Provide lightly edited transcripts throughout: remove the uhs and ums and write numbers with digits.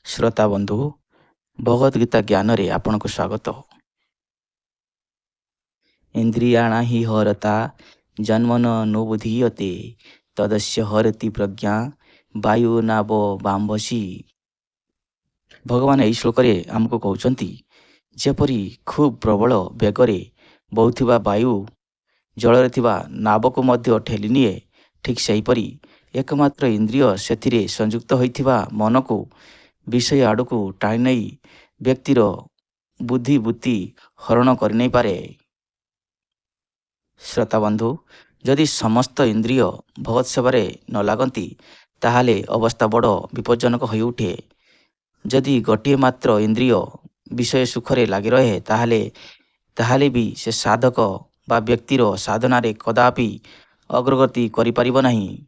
श्रोता बंधु भगवद गीता ज्ञान रे आपन को स्वागत। इंद्रियाणा हि हरता जन्मन नोबुधीयते तदस्य हरति प्रज्ञा वायु नाव बाम्बसी। भगवान यही श्लोक आमको कहते जेपरी खूब प्रबल बेगरे बहुथिबा वायु जल थिबा नाव को मध्य ठेली निए, ठीक सेहीपरि एकमात्र इंद्रिय से संयुक्त होइथिबा मन को विषय आड़क टाणी नहीं व्यक्तिर बुद्धि बुद्धि हरण कर नहीं पारे। श्रोता बंधु, जदि समस्त इंद्रिय भगवत सेवारे न लागती ताहाले अवस्था बड़ विपज्जनक हो उठे। जदि गोटे मात्र इंद्रिय विषय सुखरे लगी रहे ताहाले भी से साधक बा व्यक्तिर साधनारे कदापि अग्रगति करि परिब नहीं।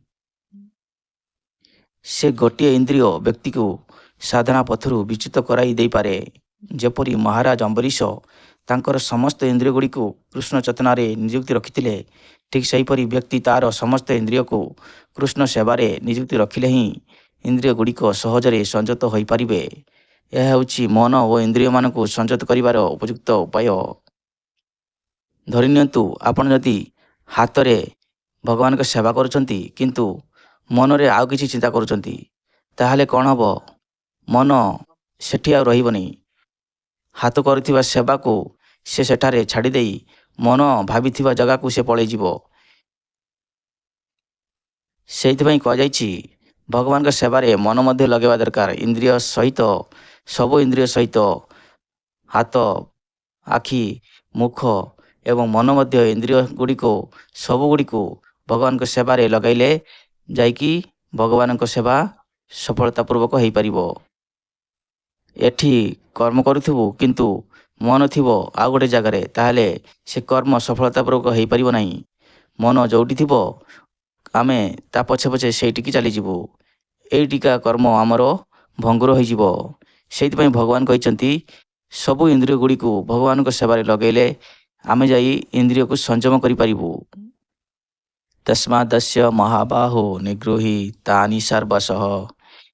से गोटे इंद्रिय व्यक्ति को साधना पथरु विच्युत कराई दे पारे। जेपरी महाराज अम्बरीश तांकर समस्त इंद्रिय गुड़ी को कृष्ण चेतनारे नियुक्ति रखिथिले, ठीक सेहीपरि व्यक्ति तार समस्त इंद्रिय को कृष्ण सेवारे नियुक्ति रखिले ही इंद्रिय गुड़िक सहजरे संयत हो पारिबे। यह हेउछि मन और इंद्रिय मान को संयत करिवार उपयुक्त उपाय। धरिनियंतु आपण जदि हातरे भगवान का सेवा करुचंती किंतु मनरे आउ किछि चिंता करुचंती ताहाले कौन हब? मन सेठी आ रहिबनी। हाथ करुथिबा सेवा को से सेठारे छाड़ी देई मन भाबिथिबा जगह को से पळेई जिवो। सेइथिपई कह जाइछि भगवान का सेवारे मन मध्य लगेवा दरकार। इंद्रिय सहित सब इंद्रिय सहित हाथ आखि मुख एवं मन मध्य इंद्रिय गुड़ी को सब गुड़ी को भगवान को सेवारे लगाइले जाइकी भगवान को सेवा सफलतापूर्वक हो पारिबो। एठी कर्म करुथिबु किंतु मन थिबो आ गोटे जगार ताहले से कर्म सफलतापूर्वक हो पारिबो नहीं। मन जोटी थिबो आमे ता पछे पछे सेटिकी चली जिवु। एटिका कर्म आमर भंगुर हो जिवो। सेइथिपई भगवान कहिसंती सबु इंद्रिय गुड़ी को भगवान को सेवारे लगेले आमे जाई इंद्रिय को संयम करि पारिबु। तस्मादस्य महाबाहो निगृही तानि सर्वशः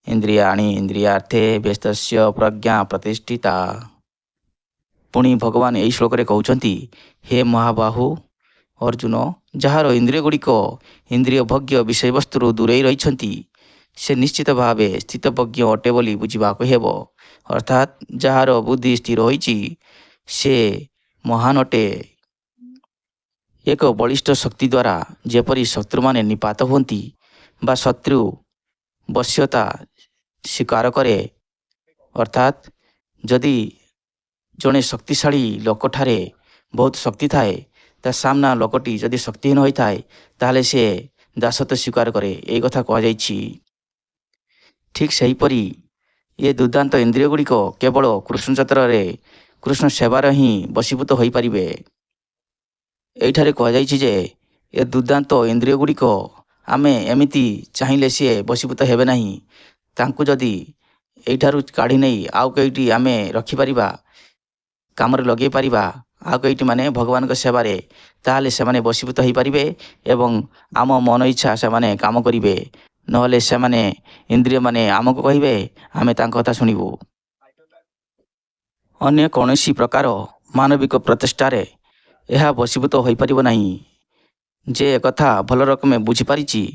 इंद्रियाणि इंद्रियार्थे व्यस्तस्य प्रज्ञा प्रतिष्ठिता। पुणी भगवान यही श्लोक कहते, हे महाबाहु अर्जुन, जार इंद्रिय गुड़िक इंद्रिय भोग्य विषय वस्तु दूरे रही से निश्चित भाव स्थितप्रज्ञ अटे बोली बुझाक हेब। अर्थात जार बुद्धि स्थिर होइछि से महान अटे। एक बलिष्ठ शक्ति द्वारा जेपरी शत्रु माने निपात होती बा शत्रु वश्यता स्वीकार करे, अर्थात जदि जड़े शक्तिशाली लोकठारे बहुत शक्ति थाए ता सामना लोकटी जदि शक्तिहीन होता है ताहले से दासत्व स्वीकार करे। यही कथा कह जाइछि। ठीक सेहीपरि ये दुर्दांत इंद्रिय गुड़िक केवल कृष्ण चक्र कृष्ण सेवार ही बशीभूत हो पारिबे। एठारे कह जाइछि जे ए दुर्दांत इंद्रिय गुड़िक आमे एमिति चाहिए सी बशीभूत हेबे नहीं। तांकु जदि एठारु काढ़ी नहीं आउ कईटी आमे रखिपारिबा कामरे लगे पारिबा आउ कईटी माने भगवान सेवारे ताहले सेमाने बशीभूत हो पारिबे एवं आम मन इच्छा सेमाने काम करिबे। नहले सेमाने इंद्रिय माने आमको कहिबे आमे तांको कथा सुनिबु। अन्य कौनसी प्रकार मानविक प्रचेष्टारे यह बशीभूत हो पारिब नहीं। जे कथा भल रकमे बुझीपारिछि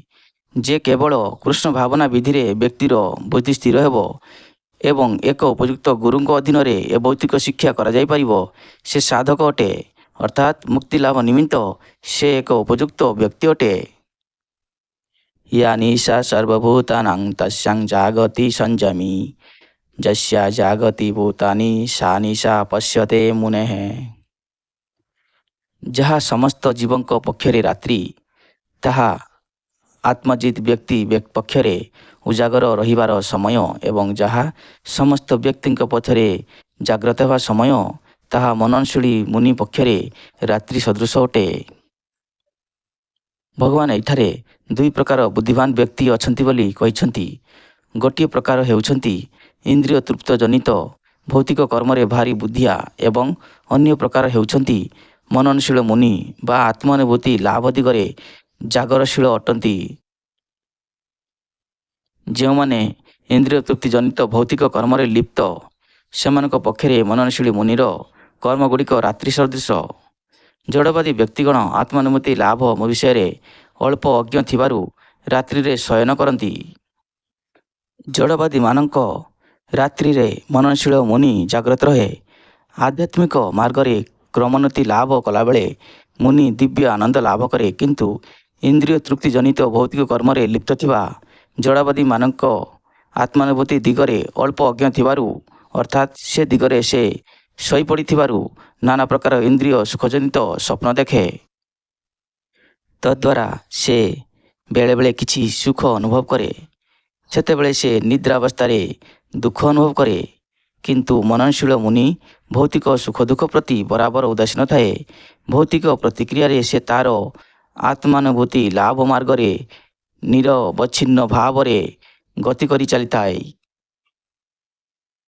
जे केवल कृष्ण भावना विधि रे व्यक्तिर बुद्धि स्थिर हेबो एवं एक उपयुक्त गुरुंक अधीन रे ए भौतिक शिक्षा करा जाई परिबो से साधक अटे। अर्थात मुक्ति लाभ निमित्त से एक उपयुक्त व्यक्ति अटे। या निशा सर्वभूतानां तस्यां जागति संयमी जस्या जागति भूतानि सा निशा पश्यते मुनेः। जहाँ समस्त जीवंक पक्षरे रात्रि ताहा आत्मजित व्यक्ति पक्षरे उजागर रहिबार समय एवं जहाँ समस्त व्यक्ति पथरे जाग्रत होगा समय ताहा मननशीली मुनि पक्षरे रात्रि सदृश अटे। भगवान एठारे दुई प्रकार बुद्धिमान व्यक्ति अछंती बोली कहिसंती। गोटे प्रकार हेउछंती इंद्रिय तृप्त जनित भौतिक कर्मरे भारी बुद्धिया एवं अन्य प्रकार हेउछंती मननशील मुनि बा आत्मानुभूति लाभ दिगरे जागरशील अटंती। जो माने ଇନ୍ଦ୍ରିୟ ତୃପ୍ତି ଜନିତ ଭୌତିକ କର୍ମରେ ଲିପ୍ତ ସେମାନଙ୍କ ପକ୍ଷରେ ମନନଶୀଳୀ ମୁନିର କର୍ମଗୁଡ଼ିକ ରାତ୍ରି ସଦୃଶ। ଜଡ଼ବାଦୀ ବ୍ୟକ୍ତିଗଣ ଆତ୍ମାନୁଭୂତି ଲାଭ ବିଷୟରେ ଅଳ୍ପ ଅଜ୍ଞ ଥିବାରୁ ରାତ୍ରିରେ ଶୟନ କରନ୍ତି। ଜଡ଼ବାଦୀମାନଙ୍କ ରାତ୍ରିରେ ମନନଶୀଳ ମୁନି ଜାଗ୍ରତ ରହେ। ଆଧ୍ୟାତ୍ମିକ ମାର୍ଗରେ କ୍ରମୋନ୍ନତି ଲାଭ କଲାବେଳେ ମୁନି ଦିବ୍ୟ ଆନନ୍ଦ ଲାଭ କରେ, କିନ୍ତୁ ଇନ୍ଦ୍ରିୟ ତୃପ୍ତି ଜନିତ ଭୌତିକ କର୍ମରେ ଲିପ୍ତ ଥିବା ଜଡ଼ବାଦୀମାନଙ୍କ ଆତ୍ମାନୁଭୂତି ଦିଗରେ ଅଳ୍ପ ଅଜ୍ଞ ଥିବାରୁ, ଅର୍ଥାତ୍ ସେ ଦିଗରେ ସେ ଶୋଇପଡ଼ିଥିବାରୁ ନାନା ପ୍ରକାର ଇନ୍ଦ୍ରିୟ ସୁଖଜନିତ ସ୍ୱପ୍ନ ଦେଖେ। ତଦ୍ଦ୍ୱାରା ସେ ବେଳେବେଳେ କିଛି ସୁଖ ଅନୁଭବ କରେ। ସେତେବେଳେ ସେ ନିଦ୍ରାବସ୍ଥାରେ ଦୁଃଖ ଅନୁଭବ କରେ। କିନ୍ତୁ ମନନଶୀଳ ମୁନି ଭୌତିକ ସୁଖ ଦୁଃଖ ପ୍ରତି ବରାବର ଉଦାସୀନ ଥାଏ। ଭୌତିକ ପ୍ରତିକ୍ରିୟାରେ ସେ ତାର ଆତ୍ମାନୁଭୂତି ଲାଭ ମାର୍ଗରେ ନିରବଚ୍ଛିନ୍ନ ଭାବରେ ଗତି କରି ଚାଲିଥାଏ।